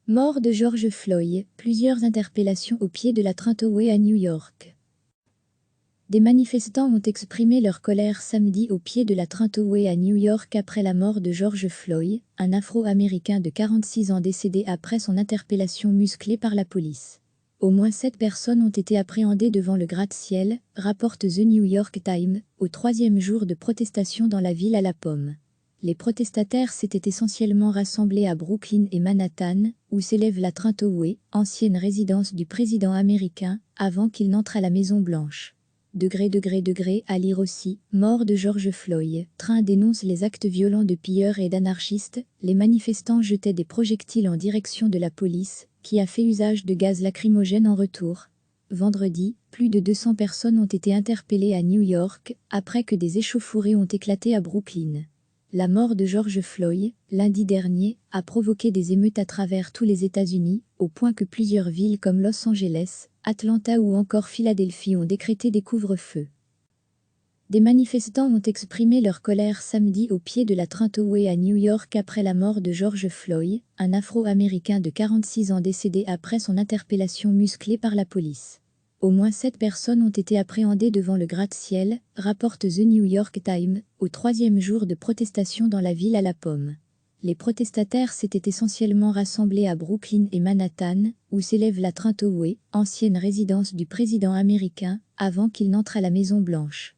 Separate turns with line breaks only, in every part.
Mort de George Floyd, plusieurs interpellations au pied de la Trentoway à New York. Des manifestants ont exprimé leur colère samedi au pied de la Trentoway à New York après la mort de George Floyd, un Afro-Américain de 46 ans décédé après son interpellation musclée par la police. Au moins 7 personnes ont été appréhendées devant le gratte-ciel, rapporte The New York Times, au 3e jour de protestation dans la ville à la pomme. Les protestataires s'étaient essentiellement rassemblés à Brooklyn et Manhattan, où s'élève la Trentoway, ancienne résidence du président américain, avant qu'il n'entre à la Maison-Blanche. À lire aussi, mort de George Floyd. Train dénonce les actes violents de pilleurs et d'anarchistes. Les manifestants jetaient des projectiles en direction de la police, qui a fait usage de gaz lacrymogène en retour. Vendredi, plus de 200 personnes ont été interpellées à New York, après que des échauffourées ont éclaté à Brooklyn. La mort de George Floyd, lundi dernier, a provoqué des émeutes à travers tous les États-Unis, au point que plusieurs villes comme Los Angeles, Atlanta ou encore Philadelphie ont décrété des couvre-feux. Des manifestants ont exprimé leur colère samedi au pied de la Trentoway à New York après la mort de George Floyd, un Afro-Américain de 46 ans décédé après son interpellation musclée par la police. Au moins 7 personnes ont été appréhendées devant le gratte-ciel, rapporte The New York Times, au 3e jour de protestation dans la ville à la pomme. Les protestataires s'étaient essentiellement rassemblés à Brooklyn et Manhattan, où s'élève la Trentoway, ancienne résidence du président américain, avant qu'il n'entre à la Maison-Blanche.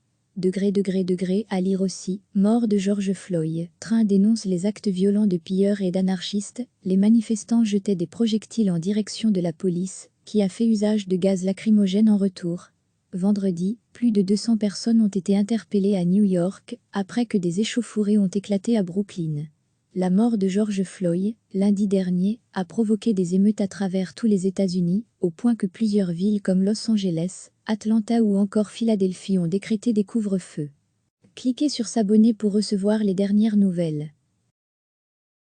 À lire aussi, mort de George Floyd. Train dénonce les actes violents de pilleurs et d'anarchistes. Les manifestants jetaient des projectiles en direction de la police, qui a fait usage de gaz lacrymogène en retour. Vendredi, plus de 200 personnes ont été interpellées à New York, après que des échauffourées ont éclaté à Brooklyn. La mort de George Floyd, lundi dernier, a provoqué des émeutes à travers tous les États-Unis, au point que plusieurs villes comme Los Angeles, Atlanta ou encore Philadelphie ont décrété des couvre-feux. Cliquez sur s'abonner pour recevoir les dernières nouvelles.